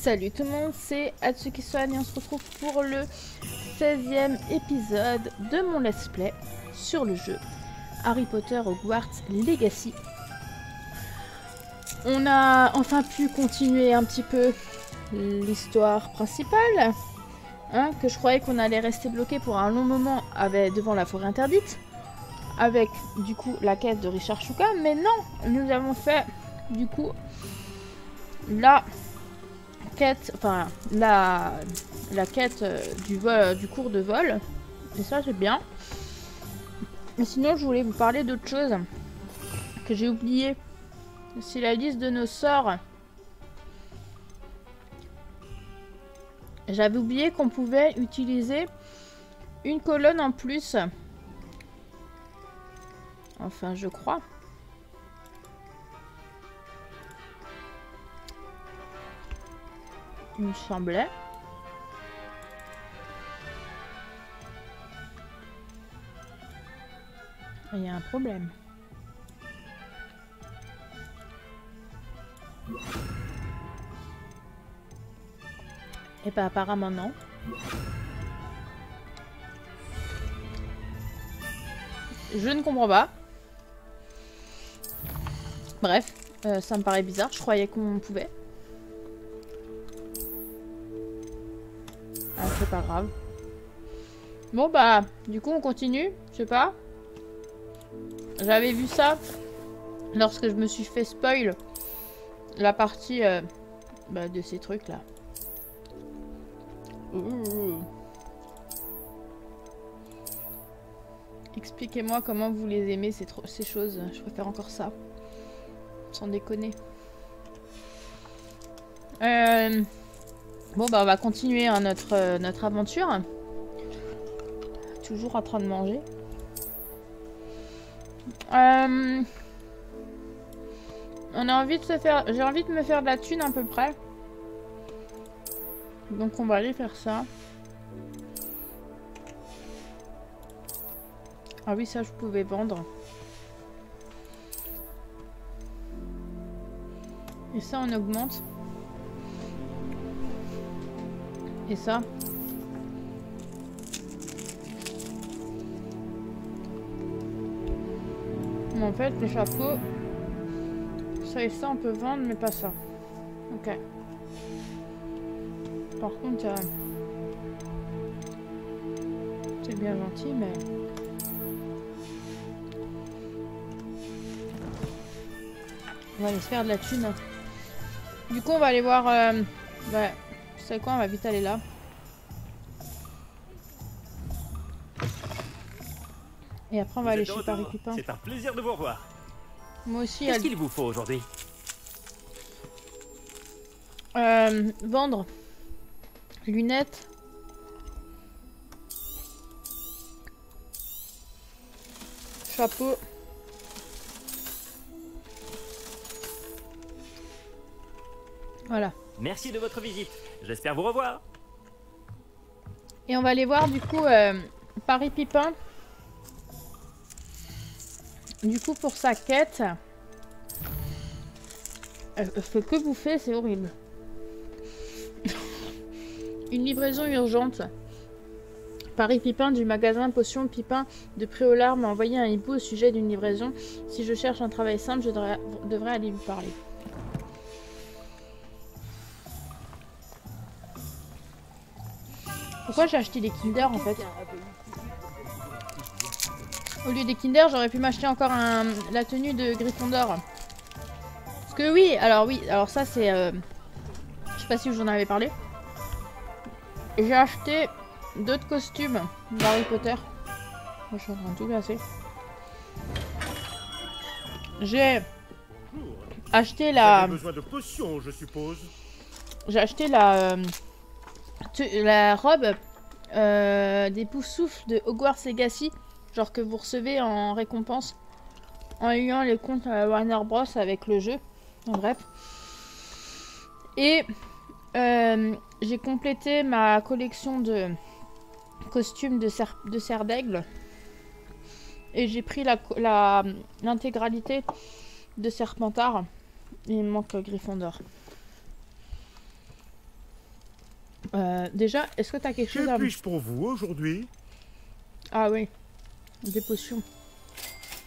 Salut tout le monde, c'est Atsuki Swan et on se retrouve pour le 16e épisode de mon let's play sur le jeu Harry Potter Hogwarts Legacy. On a enfin pu continuer un petit peu l'histoire principale, hein, que je croyais qu'on allait rester bloqué pour un long moment devant la forêt interdite, avec du coup la quête de Richard Shuka, mais non, nous avons fait du coup la quête, enfin la quête du cours de vol, et ça c'est bien. Mais sinon je voulais vous parler d'autre chose que j'ai oublié. C'est la liste de nos sorts. J'avais oublié qu'on pouvait utiliser une colonne en plus. Enfin, je crois. Il me semblait. Il y a un problème. Et bah apparemment non. Je ne comprends pas. Bref, ça me paraît bizarre. Je croyais qu'on pouvait. Ah, c'est pas grave. Bon bah, du coup on continue. Je sais pas. J'avais vu ça lorsque je me suis fait spoil la partie de ces trucs là. Expliquez-moi comment vous les aimez ces choses. Je préfère encore ça. Sans déconner. Bon bah on va continuer hein, notre aventure. Toujours en train de manger. On a envie de se faire... J'ai envie de me faire de la thune à peu près. Donc on va aller faire ça. Ah oui, ça je pouvais vendre. Et ça on augmente. Et ça. Mais en fait les chapeaux, ça et ça on peut vendre mais pas ça. Ok. Par contre c'est bien gentil mais... On va aller se faire de la thune. Du coup on va aller voir... Ouais, vous savez quoi, on va vite aller là. Et après on va aller chez Paris Pupin. C'est un plaisir de vous revoir. Moi aussi. Qu'est-ce qu'il vous faut aujourd'hui? Vendre. Lunettes. Chapeau. Voilà. Merci de votre visite. J'espère vous revoir. Et on va aller voir du coup Paris Pipin. Du coup pour sa quête. Elle fait que bouffer, c'est horrible. Une livraison urgente. Paris Pipin du magasin Potion Pipin de Préolard m'a envoyé un hibou au sujet d'une livraison. Si je cherche un travail simple, je devrais aller lui parler. Pourquoi j'ai acheté des Kinder en fait? Au lieu des Kinder, j'aurais pu m'acheter encore la tenue de Gryffondor. Parce que oui, alors ça c'est... je sais pas si j'en avais parlé. J'ai acheté d'autres costumes d'Harry Potter. Moi je suis en train de tout casser. J'ai acheté la... Vous avez besoin de potions, je suppose. J'ai acheté la robe des Poufsouffles de Hogwarts Legacy. Genre que vous recevez en récompense en ayant les comptes Warner Bros avec le jeu. En bref. Et j'ai complété ma collection de costumes de serre d'aigle. Et j'ai pris l'intégralité de Serpentard. Il me manque Gryffondor. Déjà, est-ce que t'as quelque chose Que à... puis-je pour vous aujourd'hui? Ah oui, des potions.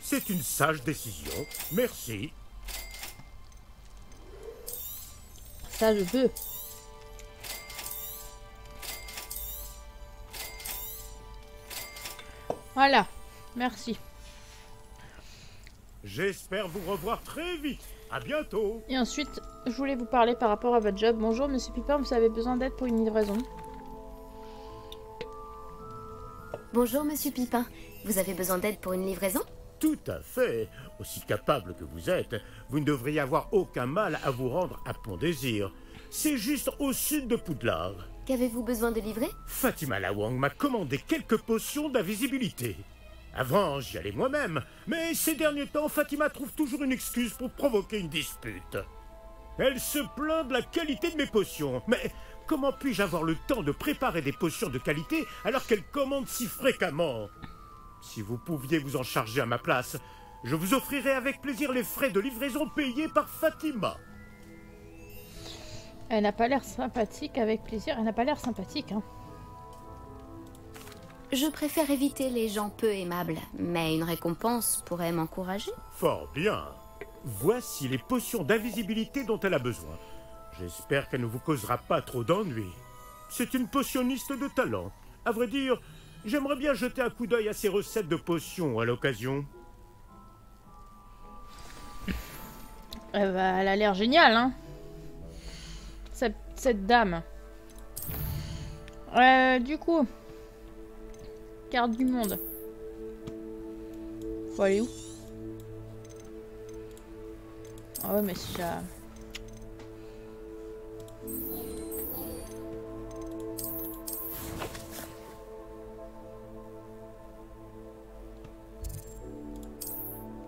C'est une sage décision. Merci. Ça, je veux. Voilà, merci. J'espère vous revoir très vite. À bientôt. Et ensuite, je voulais vous parler par rapport à votre job. Bonjour, monsieur Piper, vous avez besoin d'aide pour une livraison? Bonjour, monsieur Pipin. Vous avez besoin d'aide pour une livraison? Tout à fait. Aussi capable que vous êtes, vous ne devriez avoir aucun mal à vous rendre à Pont-Désir. C'est juste au sud de Poudlard. Qu'avez-vous besoin de livrer? Fatima Lawang m'a commandé quelques potions d'invisibilité. Avant, j'y allais moi-même, mais ces derniers temps, Fatima trouve toujours une excuse pour provoquer une dispute. Elle se plaint de la qualité de mes potions, mais comment puis-je avoir le temps de préparer des potions de qualité alors qu'elle commande si fréquemment? Si vous pouviez vous en charger à ma place, je vous offrirais avec plaisir les frais de livraison payés par Fatima. Elle n'a pas l'air sympathique, avec plaisir. Elle n'a pas l'air sympathique, hein. Je préfère éviter les gens peu aimables, mais une récompense pourrait m'encourager. Fort bien. Voici les potions d'invisibilité dont elle a besoin. J'espère qu'elle ne vous causera pas trop d'ennuis. C'est une potionniste de talent. À vrai dire, j'aimerais bien jeter un coup d'œil à ses recettes de potions à l'occasion. Elle a l'air géniale, hein. Cette dame. Du coup... Carte du monde. Faut aller où? Ah ouais, mais ça...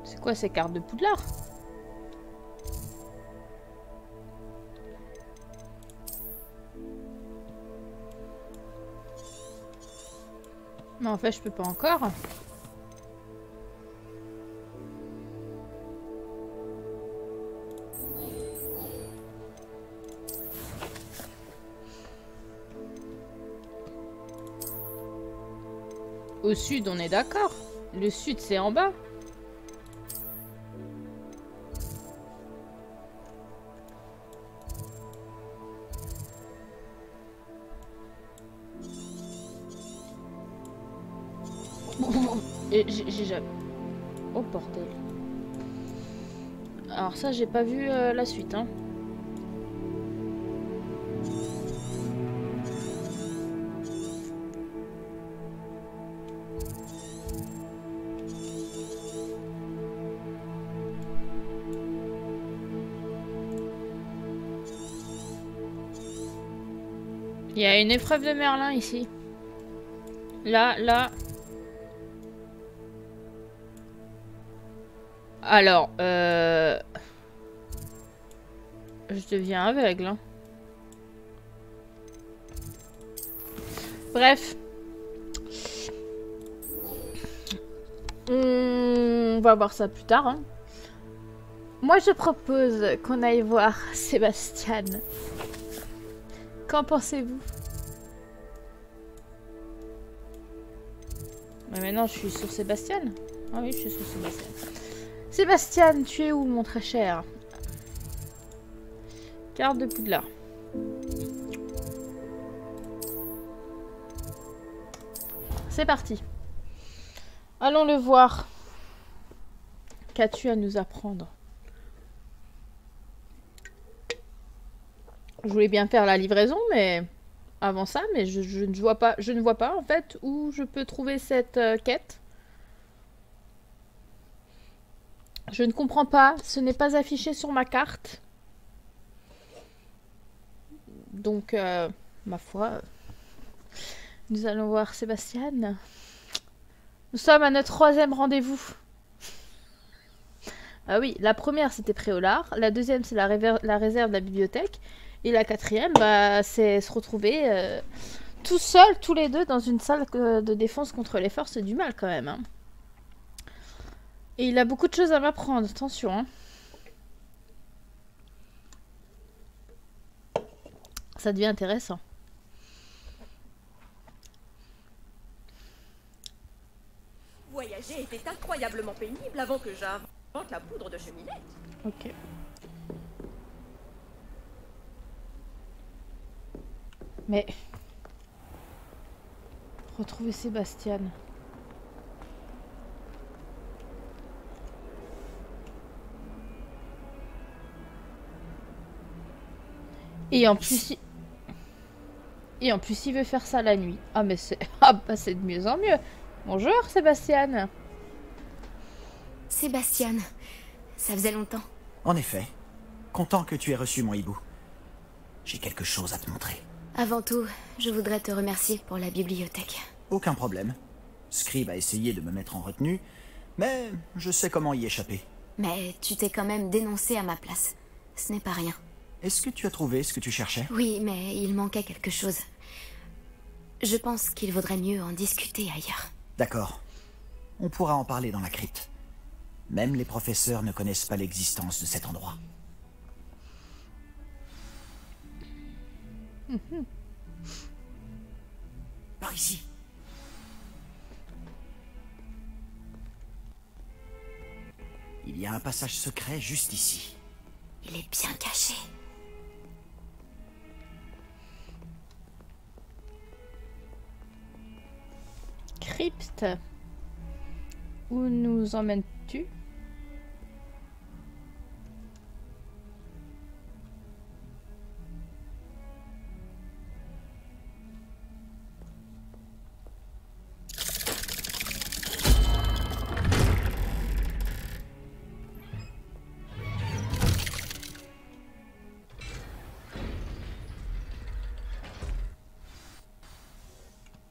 C'est quoi ces cartes de Poudlard? Mais en fait, je peux pas encore. Au sud, on est d'accord. Le sud, c'est en bas. Et j'ai jamais... Oh bordel. Alors ça, j'ai pas vu la suite, hein. Il y a une épreuve de Merlin ici. Là. Alors, je deviens aveugle, hein. Bref. On va voir ça plus tard, hein. Moi, je propose qu'on aille voir Sébastien. Qu'en pensez-vous? Mais maintenant, je suis sur Sébastien. Ah oui, je suis sur Sébastien. Sébastien, tu es où, mon très cher? Carte de Poudlard. C'est parti. Allons le voir. Qu'as-tu à nous apprendre? Je voulais bien faire la livraison, mais avant ça, mais je ne vois pas en fait où je peux trouver cette quête. Je ne comprends pas, ce n'est pas affiché sur ma carte. Donc, ma foi, nous allons voir Sébastien. Nous sommes à notre 3e rendez-vous. Ah oui, la première c'était Préolard, la deuxième c'est la réserve de la bibliothèque, et la 4e, bah, c'est se retrouver tout seul, tous les deux, dans une salle de défense contre les forces du mal quand même. Hein. Et il a beaucoup de choses à m'apprendre, attention. Hein. Ça devient intéressant. Voyager était incroyablement pénible avant que j'invente la poudre de cheminette. Ok. Mais... Retrouver Sébastien. Et en plus, il veut faire ça la nuit. Ah mais c'est bah, c'est de mieux en mieux. Bonjour Sébastien. Sébastien, ça faisait longtemps. En effet. Content que tu aies reçu mon hibou. J'ai quelque chose à te montrer. Avant tout, je voudrais te remercier pour la bibliothèque. Aucun problème. Scribe a essayé de me mettre en retenue, mais je sais comment y échapper. Mais tu t'es quand même dénoncé à ma place. Ce n'est pas rien. Est-ce que tu as trouvé ce que tu cherchais? Oui, mais il manquait quelque chose. Je pense qu'il vaudrait mieux en discuter ailleurs. D'accord. On pourra en parler dans la crypte. Même les professeurs ne connaissent pas l'existence de cet endroit. Par ici. Il y a un passage secret juste ici. Il est bien caché. Crypte. Où nous emmènes-tu?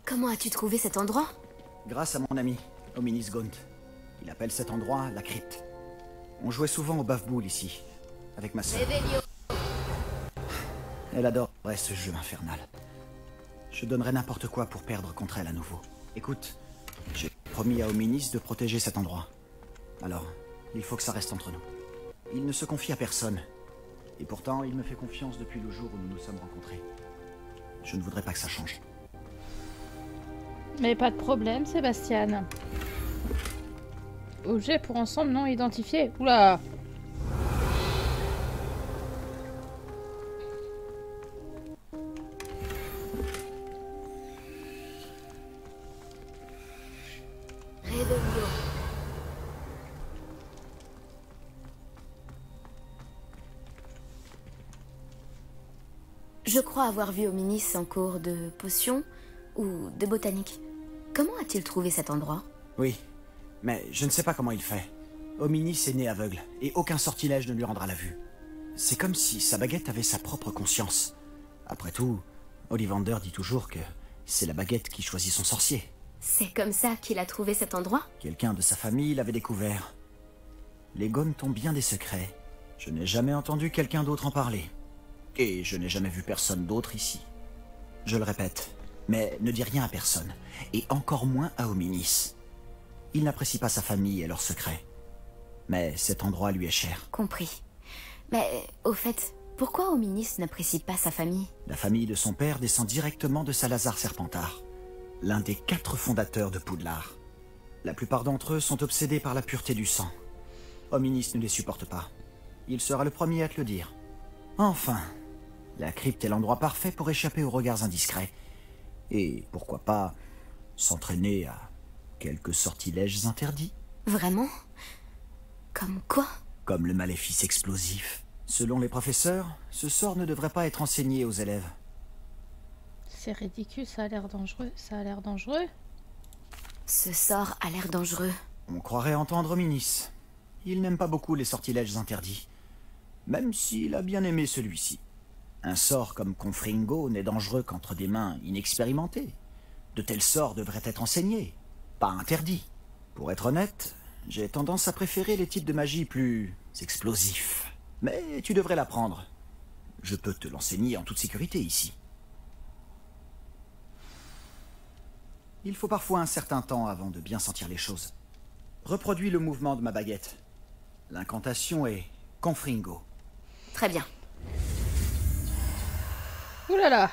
Comment as-tu trouvé cet endroit? Grâce à mon ami, Hominis Gaunt. Il appelle cet endroit la crypte. On jouait souvent au bafboule ici, avec ma sœur. Elle adorerait ce jeu infernal. Je donnerais n'importe quoi pour perdre contre elle à nouveau. Écoute, j'ai promis à Hominis de protéger cet endroit. Alors, il faut que ça reste entre nous. Il ne se confie à personne. Et pourtant, il me fait confiance depuis le jour où nous nous sommes rencontrés. Je ne voudrais pas que ça change. Mais pas de problème, Sébastien. Objet pour ensemble non identifié. Oula! Réveillon. Je crois avoir vu Hominis en cours de potions ou de botanique. Comment a-t-il trouvé cet endroit? Oui, mais je ne sais pas comment il fait. Hominis est né aveugle, et aucun sortilège ne lui rendra la vue. C'est comme si sa baguette avait sa propre conscience. Après tout, Ollivander dit toujours que c'est la baguette qui choisit son sorcier. C'est comme ça qu'il a trouvé cet endroit? Quelqu'un de sa famille l'avait découvert. Les Gaunt ont bien des secrets. Je n'ai jamais entendu quelqu'un d'autre en parler. Et je n'ai jamais vu personne d'autre ici. Je le répète, mais ne dis rien à personne, et encore moins à Hominis. Il n'apprécie pas sa famille et leurs secrets. Mais cet endroit lui est cher. Compris. Mais, au fait, pourquoi Hominis n'apprécie pas sa famille? La famille de son père descend directement de Salazar Serpentard, l'un des 4 fondateurs de Poudlard. La plupart d'entre eux sont obsédés par la pureté du sang. Hominis ne les supporte pas. Il sera le premier à te le dire. Enfin, la crypte est l'endroit parfait pour échapper aux regards indiscrets. Et pourquoi pas s'entraîner à quelques sortilèges interdits. Vraiment? Comme quoi? Comme le maléfice explosif. Selon les professeurs, ce sort ne devrait pas être enseigné aux élèves. C'est ridicule, ça a l'air dangereux. Ça a l'air dangereux. Ce sort a l'air dangereux. On croirait entendre Hominis. Il n'aime pas beaucoup les sortilèges interdits. Même s'il a bien aimé celui-ci. Un sort comme Confringo n'est dangereux qu'entre des mains inexpérimentées. De tels sorts devraient être enseignés, pas interdits. Pour être honnête, j'ai tendance à préférer les types de magie plus explosifs. Mais tu devrais l'apprendre. Je peux te l'enseigner en toute sécurité ici. Il faut parfois un certain temps avant de bien sentir les choses. Reproduis le mouvement de ma baguette. L'incantation est Confringo. Très bien. Ouh là là.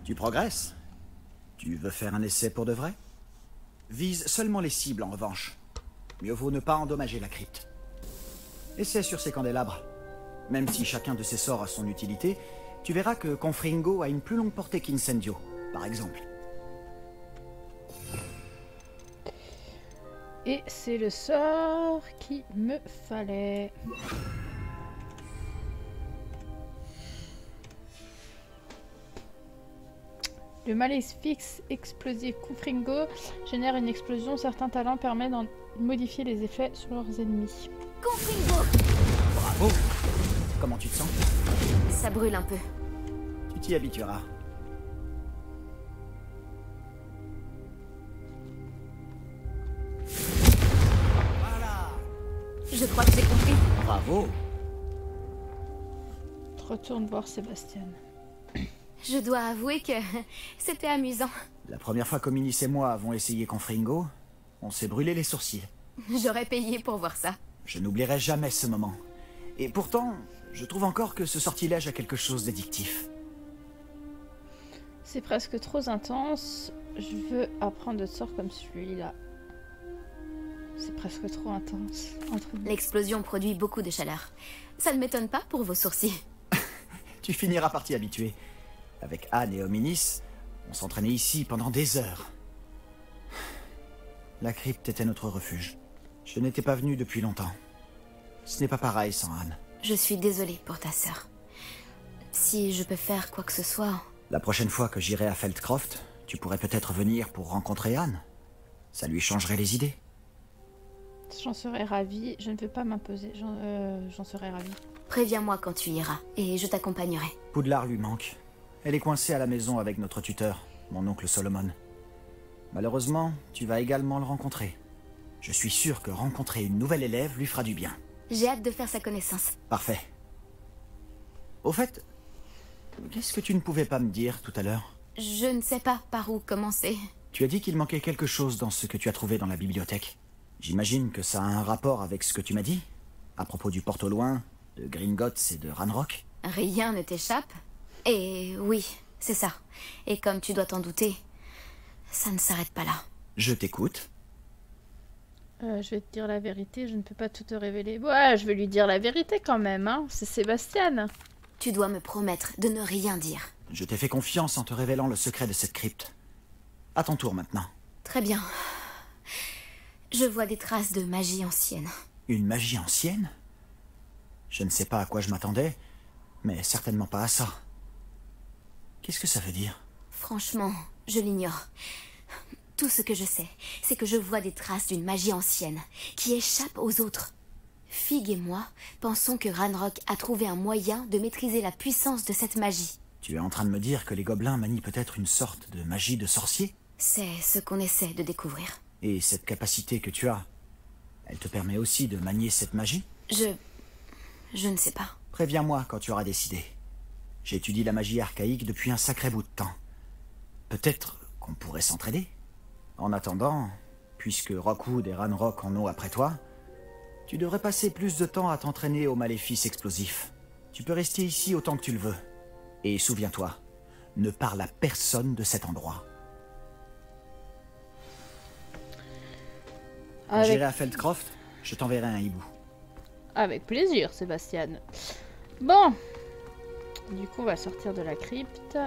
Tu progresses. Tu veux faire un essai pour de vrai? Vise seulement les cibles en revanche. Mieux vaut ne pas endommager la crypte. Essaie sur ces candélabres. Même si chacun de ces sorts a son utilité, tu verras que Confringo a une plus longue portée qu'Incendio, par exemple. Et c'est le sort qu'il me fallait. Le maléfice explosif Confringo génère une explosion. Certains talents permettent d'en modifier les effets sur leurs ennemis. Confringo! Bravo! Comment tu te sens? Ça brûle un peu. Tu t'y habitueras. Voilà! Je crois que j'ai compris. Bravo! Je retourne voir Sébastien. Je dois avouer que c'était amusant. La première fois qu'Ominis et moi avons essayé Confringo, on s'est brûlé les sourcils. J'aurais payé pour voir ça. Je n'oublierai jamais ce moment. Et pourtant, je trouve encore que ce sortilège a quelque chose d'addictif. C'est presque trop intense. Je veux apprendre d'autres sorts comme celui-là. C'est presque trop intense. L'explosion produit beaucoup de chaleur. Ça ne m'étonne pas pour vos sourcils. Tu finiras par t'y habituer. Avec Anne et Ominis, on s'entraînait ici pendant des heures. La crypte était notre refuge. Je n'étais pas venu depuis longtemps. Ce n'est pas pareil sans Anne. Je suis désolée pour ta sœur. Si je peux faire quoi que ce soit... La prochaine fois que j'irai à Feldcroft, tu pourrais peut-être venir pour rencontrer Anne. Ça lui changerait les idées. J'en serais ravie. Je ne veux pas m'imposer. J'en serais ravie. Préviens-moi quand tu iras, et je t'accompagnerai. Poudlard lui manque. Elle est coincée à la maison avec notre tuteur, mon oncle Solomon. Malheureusement, tu vas également le rencontrer. Je suis sûr que rencontrer une nouvelle élève lui fera du bien. J'ai hâte de faire sa connaissance. Parfait. Au fait, qu'est-ce que tu ne pouvais pas me dire tout à l'heure? Je ne sais pas par où commencer. Tu as dit qu'il manquait quelque chose dans ce que tu as trouvé dans la bibliothèque. J'imagine que ça a un rapport avec ce que tu m'as dit? À propos du porte au loin, de Gringotts et de Ranrock? Rien ne t'échappe? Et oui, c'est ça. Et comme tu dois t'en douter, ça ne s'arrête pas là. Je t'écoute. Je vais te dire la vérité, je ne peux pas tout te révéler. Ouais, je vais lui dire la vérité quand même, hein. C'est Sébastien. Tu dois me promettre de ne rien dire. Je t'ai fait confiance en te révélant le secret de cette crypte. À ton tour maintenant. Très bien. Je vois des traces de magie ancienne. Une magie ancienne? Je ne sais pas à quoi je m'attendais, mais certainement pas à ça. Qu'est-ce que ça veut dire? Franchement, je l'ignore. Tout ce que je sais, c'est que je vois des traces d'une magie ancienne qui échappe aux autres. Fig et moi pensons que Ranrock a trouvé un moyen de maîtriser la puissance de cette magie. Tu es en train de me dire que les gobelins manient peut-être une sorte de magie de sorcier? C'est ce qu'on essaie de découvrir. Et cette capacité que tu as, elle te permet aussi de manier cette magie? Je ne sais pas. Préviens-moi quand tu auras décidé. J'étudie la magie archaïque depuis un sacré bout de temps. Peut-être qu'on pourrait s'entraider? En attendant, puisque Rockwood et Ranrock en ont après toi, tu devrais passer plus de temps à t'entraîner au maléfice explosif. Tu peux rester ici autant que tu le veux. Et souviens-toi, ne parle à personne de cet endroit. Quand j'irai à Feldcroft, je t'enverrai un hibou. Avec plaisir, Sébastien. Bon. Du coup, on va sortir de la crypte.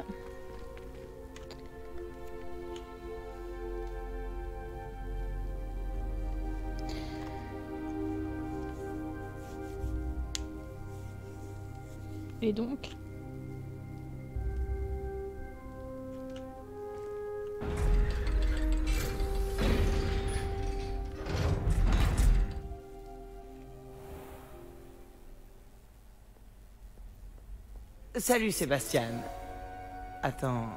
Et donc... Salut Sébastien. Attends.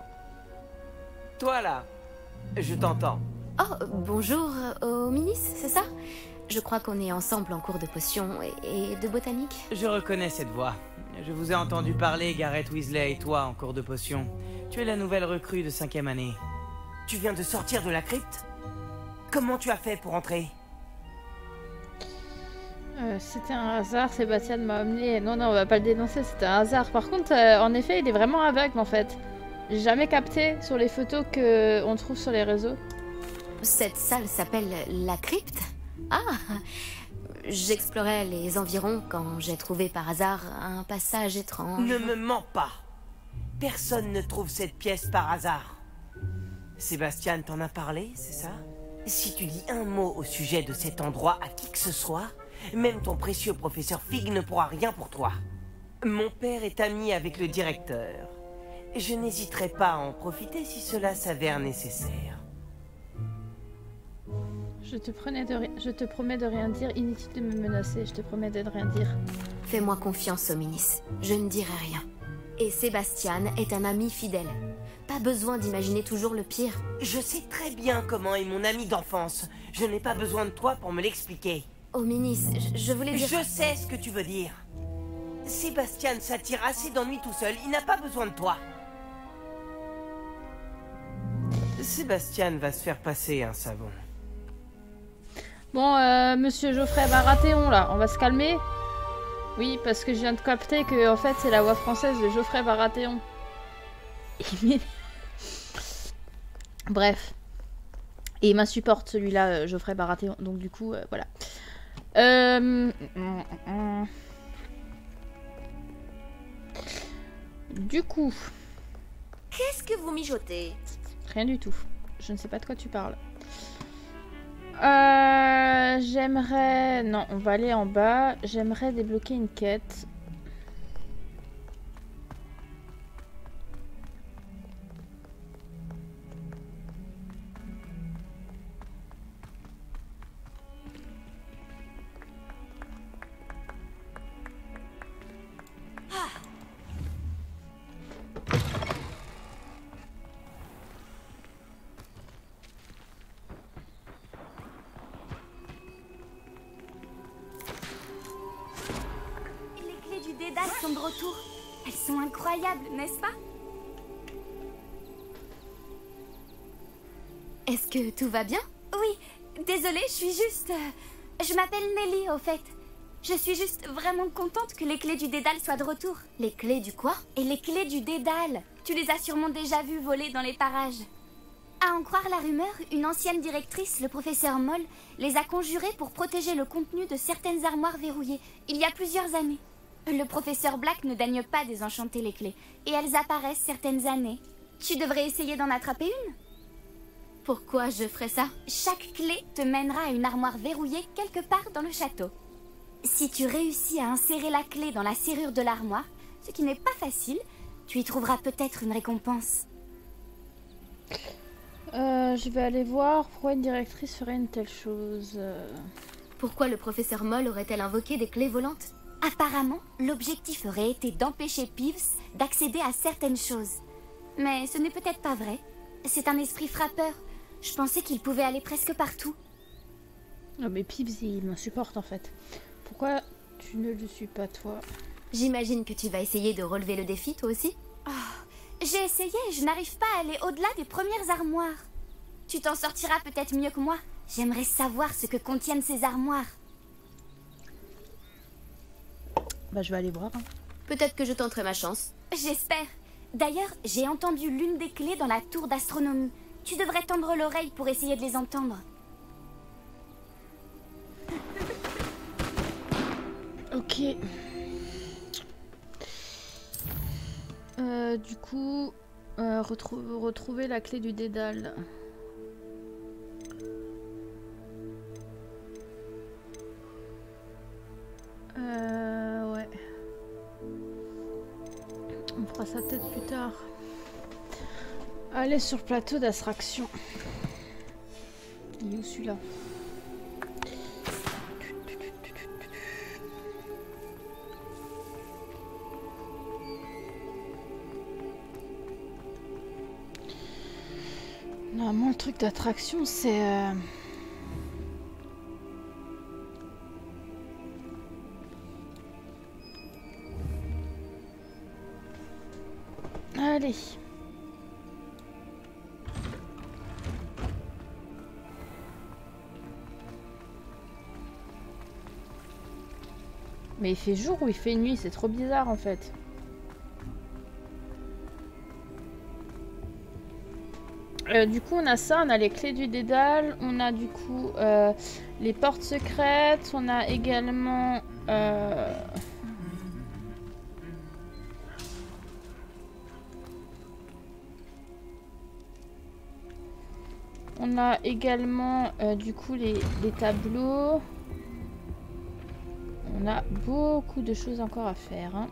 Toi là, je t'entends. Oh, bonjour, Ominis, c'est ça? Je crois qu'on est ensemble en cours de potions et de botanique. Je reconnais cette voix. Je vous ai entendu parler, Gareth Weasley et toi, en cours de potions. Tu es la nouvelle recrue de 5e année. Tu viens de sortir de la crypte? Comment tu as fait pour entrer? C'était un hasard, Sébastien m'a amené... Non, on va pas le dénoncer, c'était un hasard. Par contre, en effet, il est vraiment aveugle, en fait. J'ai jamais capté sur les photos que on trouve sur les réseaux. Cette salle s'appelle la crypte? Ah, j'explorais les environs quand j'ai trouvé par hasard un passage étrange. Ne me mens pas. Personne ne trouve cette pièce par hasard. Sébastien t'en a parlé, c'est ça? Si tu dis un mot au sujet de cet endroit à qui que ce soit, même ton précieux professeur Fig ne pourra rien pour toi. Mon père est ami avec le directeur. Je n'hésiterai pas à en profiter si cela s'avère nécessaire. Je te promets de rien dire, inutile de me menacer, je te promets de ne rien dire. Fais-moi confiance, Hominis, je ne dirai rien. Et Sébastien est un ami fidèle. Pas besoin d'imaginer toujours le pire. Je sais très bien comment est mon ami d'enfance. Je n'ai pas besoin de toi pour me l'expliquer. Hominis, je voulais dire... Je sais ce que tu veux dire. Sébastien s'attire assez d'ennui tout seul, il n'a pas besoin de toi. Sébastien va se faire passer un savon. Bon, monsieur Geoffrey Baratheon, là, on va se calmer. Oui, parce que je viens de capter que, en fait, c'est la voix française de Geoffrey Baratheon. Bref. Et il m'insupporte, celui-là, Geoffrey Baratheon. Donc, du coup, voilà. Du coup... Qu'est-ce que vous mijotez? Rien du tout. Je ne sais pas de quoi tu parles. J'aimerais... Non, on va aller en bas. J'aimerais débloquer une quête. Sont de retour. Elles sont incroyables, n'est-ce pas? Est-ce que tout va bien? Oui, désolée, je suis juste... Je m'appelle Nelly, au fait. Je suis juste vraiment contente que les clés du Dédale soient de retour. Les clés du quoi? Et les clés du Dédale. Tu les as sûrement déjà vues voler dans les parages. À en croire la rumeur, une ancienne directrice, le professeur Moll, les a conjurées pour protéger le contenu de certaines armoires verrouillées, il y a plusieurs années. Le professeur Black ne daigne pas désenchanter les clés, et elles apparaissent certaines années. Tu devrais essayer d'en attraper une. Pourquoi je ferais ça? Chaque clé te mènera à une armoire verrouillée quelque part dans le château. Si tu réussis à insérer la clé dans la serrure de l'armoire, ce qui n'est pas facile, tu y trouveras peut-être une récompense. Je vais aller voir pourquoi une directrice ferait une telle chose. Pourquoi le professeur Moll aurait-elle invoqué des clés volantes? Apparemment, l'objectif aurait été d'empêcher Peeves d'accéder à certaines choses. Mais ce n'est peut-être pas vrai. C'est un esprit frappeur. Je pensais qu'il pouvait aller presque partout. Non mais Peeves, il m'insupporte en fait. Pourquoi tu ne le suis pas, toi? J'imagine que tu vas essayer de relever le défi, toi aussi? Oh, j'ai essayé, je n'arrive pas à aller au-delà des premières armoires. Tu t'en sortiras peut-être mieux que moi. J'aimerais savoir ce que contiennent ces armoires. Bah je vais aller voir. Peut-être que je tenterai ma chance. J'espère. D'ailleurs, j'ai entendu l'une des clés dans la tour d'astronomie. Tu devrais tendre l'oreille pour essayer de les entendre. Ok. Du coup, retrouver la clé du Dédale. Ouais. On fera ça peut-être plus tard. Allez sur le plateau d'attraction. Il est où celui-là? Normalement le truc d'attraction c'est... Allez. Mais il fait jour ou il fait nuit? C'est trop bizarre en fait. Du coup, on a ça, on a les clés du dédale, on a du coup les portes secrètes, on a également... On a également du coup les tableaux. On a beaucoup de choses encore à faire. Hein.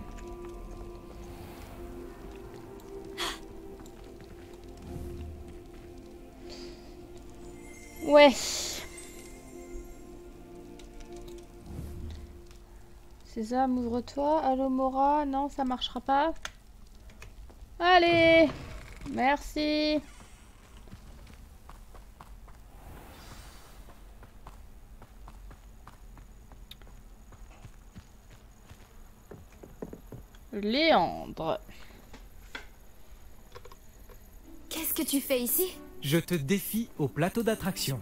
Ouais. Sésame, ouvre-toi. Allô Mora? Non, ça marchera pas. Allez. Merci. Léandre. Qu'est-ce que tu fais ici? Je te défie au plateau d'attraction.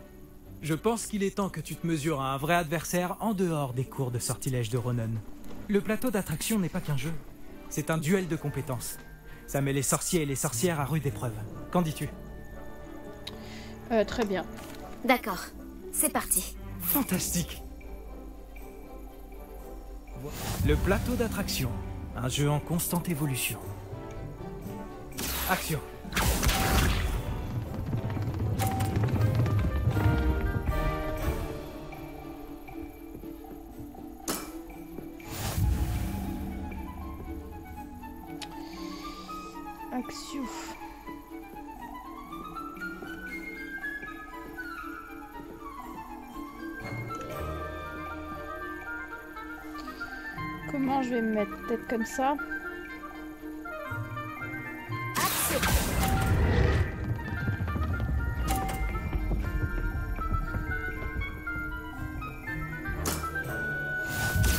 Je pense qu'il est temps que tu te mesures à un vrai adversaire en dehors des cours de sortilège de Ronen. Le plateau d'attraction n'est pas qu'un jeu. C'est un duel de compétences. Ça met les sorciers et les sorcières à rude épreuve. Qu'en dis-tu? Très bien. D'accord, c'est parti. Fantastique. Le plateau d'attraction. Un jeu en constante évolution. Action. Action. Comment je vais me mettre peut-être comme ça?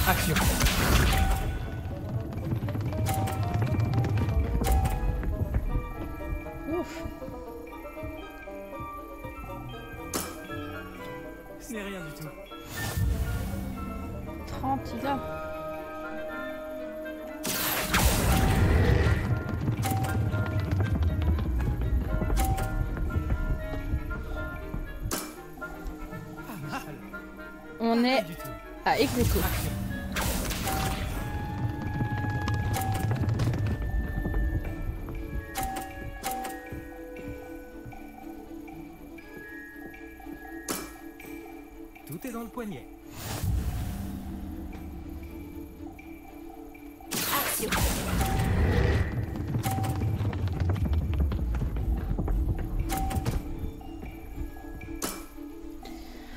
Action. Ouf. Ce n'est rien du tout. 30, il a. On est à ex-aequo. Tout est dans le poignet. Action.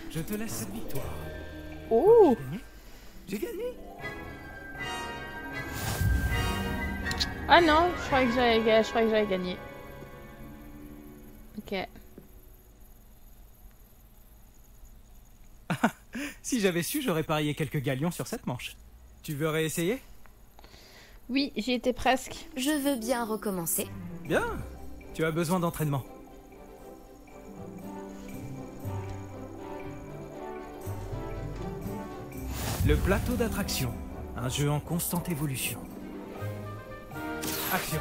Je te laisse cette victoire. Oh! J'ai gagné. Ah non, je croyais que j'avais gagné. Ok. Si j'avais su, j'aurais parié quelques galions sur cette manche. Tu veux réessayer? Oui, j'y étais presque. Je veux bien recommencer. Bien. Tu as besoin d'entraînement. Le plateau d'attraction. Un jeu en constante évolution. Action.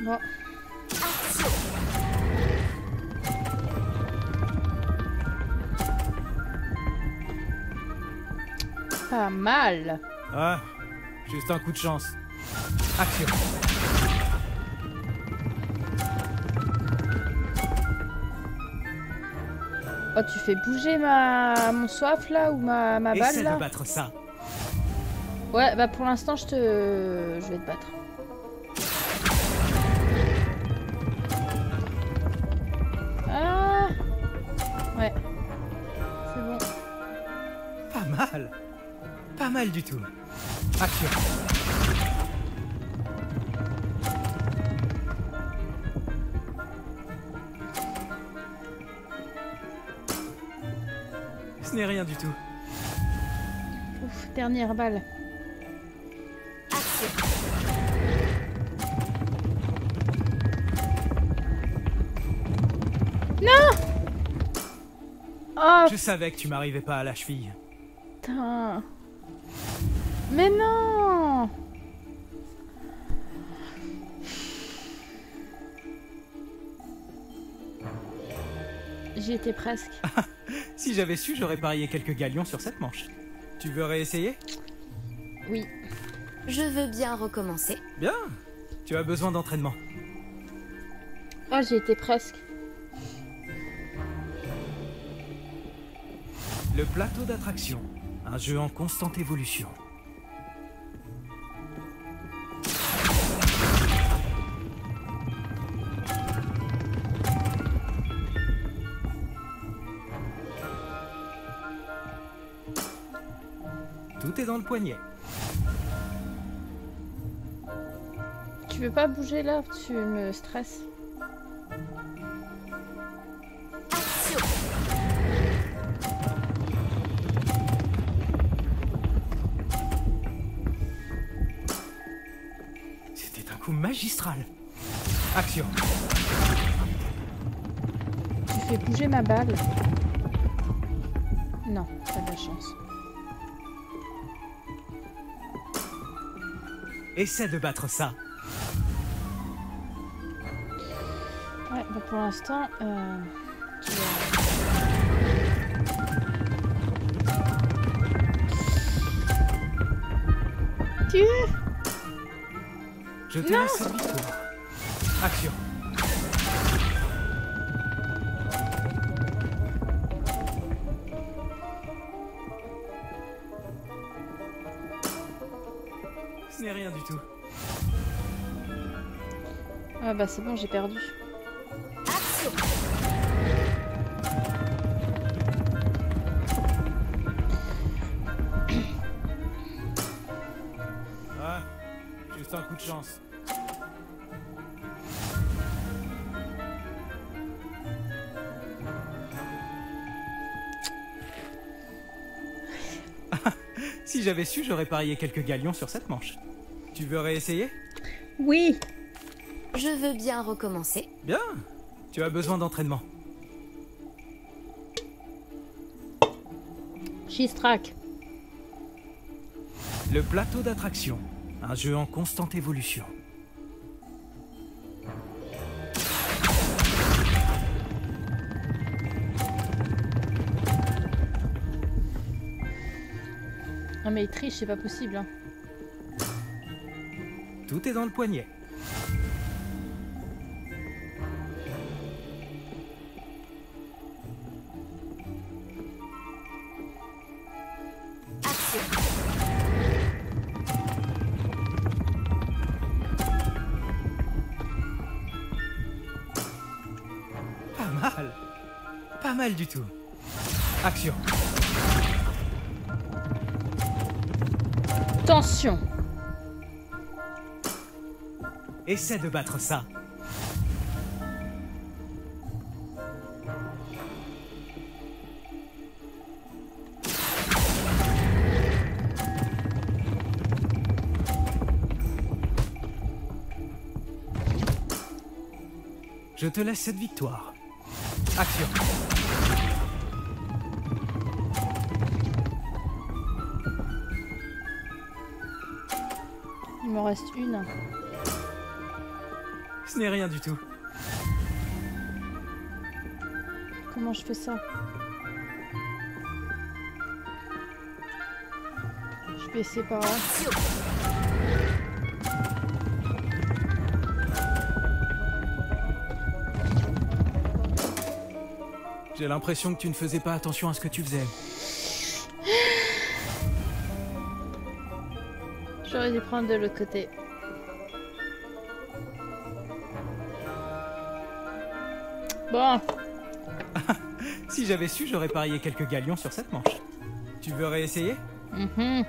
Bon. Pas mal. Ah, juste un coup de chance. Action. Oh, tu fais bouger mon soif là ou ma balle Essaie là? de battre ça. Ouais, bah pour l'instant je vais te battre. Ah ouais. C'est bon. Pas mal. Pas mal du tout. Action. Ce n'est rien du tout. Ouf, dernière balle. Action. Non! Oh Je savais que tu m'arrivais pas à la cheville. putain. Mais non. J'y étais presque. Si j'avais su, j'aurais parié quelques galions sur cette manche. Tu veux réessayer? Oui. Je veux bien recommencer. Bien. Tu as besoin d'entraînement. Ah, j'y étais presque. Le plateau d'attraction. Un jeu en constante évolution. Tout est dans le poignet. Tu veux pas bouger là? Tu me stresses. Action. C'était un coup magistral. Action. Tu fais bouger ma balle. Non, t'as de la chance. Essaie de battre ça. Ouais, bah pour l'instant, tu vas- Tu Je te Non. laisse cette victoire. Action. Ce n'est rien du tout. Ah bah c'est bon, j'ai perdu. Action. Ah, juste un coup de chance. Si j'avais su, j'aurais parié quelques galions sur cette manche. Tu veux réessayer? Oui. Je veux bien recommencer. Bien. Tu as besoin d'entraînement. Shistrack. Le plateau d'attraction. Un jeu en constante évolution. Non mais il triche, c'est pas possible. Hein. Tout est dans le poignet. Action. Pas mal. Pas mal du tout. Action. Tension. Essaie de battre ça. Je te laisse cette victoire. Action. Il m'en reste une. Ce n'est rien du tout. Comment je fais ça? Je vais essayer par là. Action. J'ai l'impression que tu ne faisais pas attention à ce que tu faisais. J'aurais dû prendre de l'autre côté. Bon. Si j'avais su, j'aurais parié quelques galions sur cette manche. Tu veux réessayer? Mhm.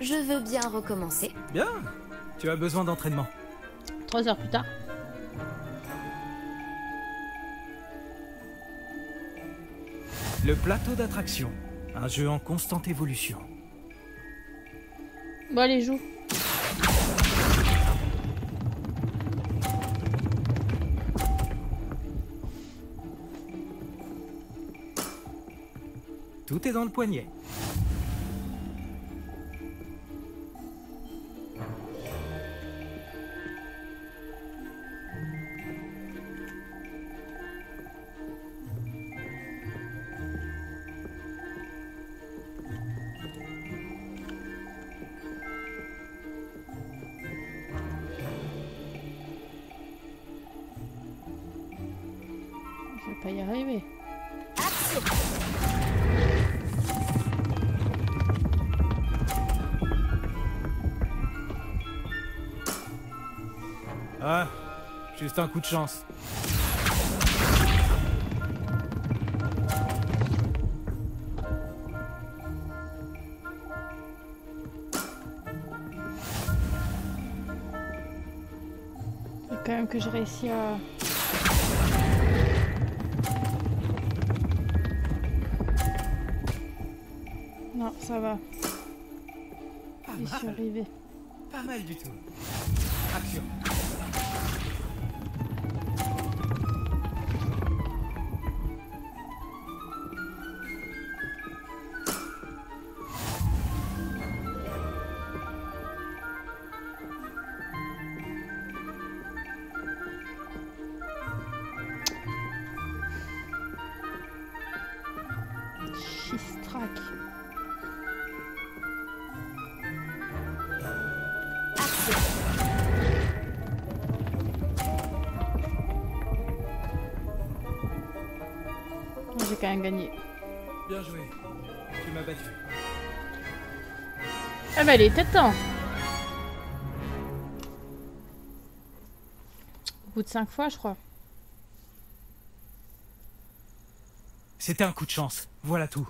Je veux bien recommencer. Bien. Tu as besoin d'entraînement. 3 heures plus tard. Le plateau d'attraction. Un jeu en constante évolution. Bon allez, joue. Tout est dans le poignet. Je vais pas y arriver. Ah, juste un coup de chance. Faut quand même que je réussis à... Non, ça va. J'y suis arrivée. Pas mal du tout. Action. Chistrac. J'ai quand même gagné. Bien joué. Tu m'as battu. Ah bah il était temps. Au bout de 5 fois je crois. C'était un coup de chance. Voilà tout.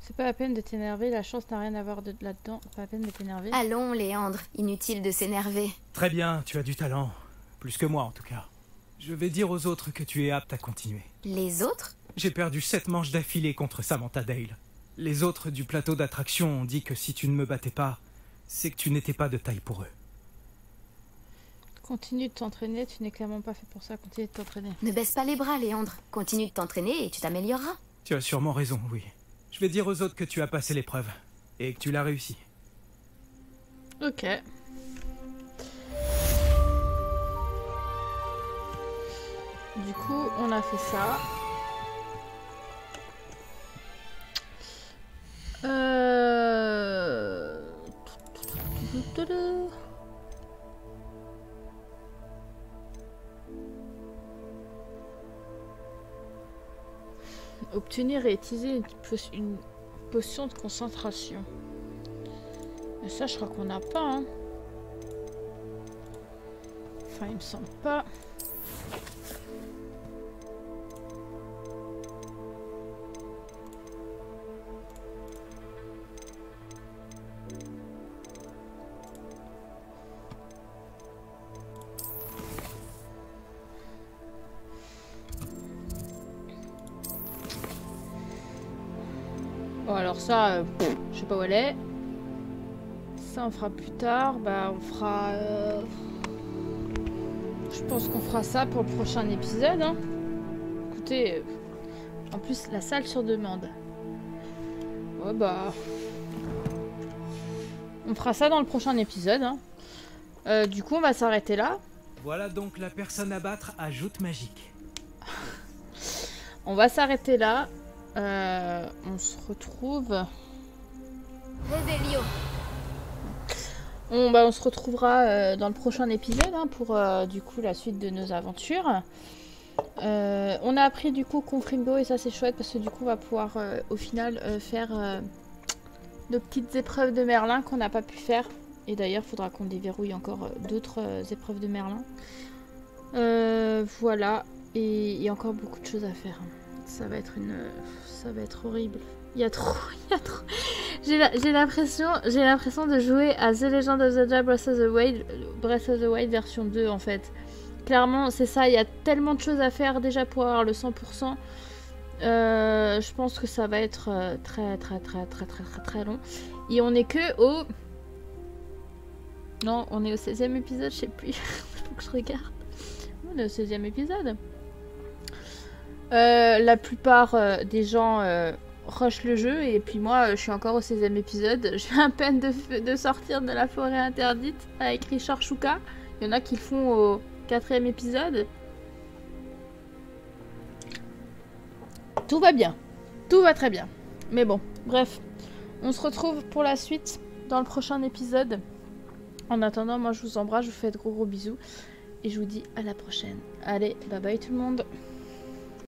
C'est pas la peine de t'énerver, la chance n'a rien à voir là-dedans. Pas la peine de t'énerver. Allons, Léandre, inutile de s'énerver. Très bien, tu as du talent. Plus que moi en tout cas. Je vais dire aux autres que tu es apte à continuer. Les autres? J'ai perdu 7 manches d'affilée contre Samantha Dale. Les autres du plateau d'attraction ont dit que si tu ne me battais pas, c'est que tu n'étais pas de taille pour eux. Continue de t'entraîner, tu n'es clairement pas fait pour ça, continue de t'entraîner. Ne baisse pas les bras, Léandre. Continue de t'entraîner et tu t'amélioreras. Tu as sûrement raison, oui. Je vais dire aux autres que tu as passé l'épreuve. Et que tu l'as réussi. Ok. Du coup, on a fait ça. Obtenir et utiliser une potion de concentration. Mais ça, je crois qu'on n'a pas. Hein. Enfin, il me semble pas. Bon alors ça, je sais pas où elle est. Ça on fera plus tard. Bah on fera... Je pense qu'on fera ça pour le prochain épisode. Hein. Écoutez, en plus la salle sur demande. Ouais bah... On fera ça dans le prochain épisode. Hein. Du coup on va s'arrêter là. Voilà donc la personne à battre à joute magique. On va s'arrêter là. On se retrouve. Réveillon. On se retrouvera dans le prochain épisode hein, pour du coup la suite de nos aventures. On a appris du coup Confringo et ça c'est chouette parce que du coup on va pouvoir au final faire nos petites épreuves de Merlin qu'on n'a pas pu faire. Et d'ailleurs il faudra qu'on déverrouille encore d'autres épreuves de Merlin. Voilà. Et il y a encore beaucoup de choses à faire. Ça va être horrible. Il y a trop. J'ai l'impression de jouer à The Legend of Zelda Breath of the Wild version 2 en fait. Clairement, c'est ça, il y a tellement de choses à faire déjà pour avoir le 100%. Je pense que ça va être très long. Et on est que au... Non, on est au 16e épisode, je sais plus. Faut que je regarde. On est au 16e épisode. La plupart des gens rushent le jeu et puis moi je suis encore au 16e épisode. Je viens à peine de sortir de la forêt interdite avec Richard Shuka. Il y en a qui le font au 4e épisode. Tout va bien. Tout va très bien. Mais bon, bref. On se retrouve pour la suite dans le prochain épisode. En attendant, moi je vous embrasse, je vous fais de gros bisous. Et je vous dis à la prochaine. Allez, bye bye tout le monde.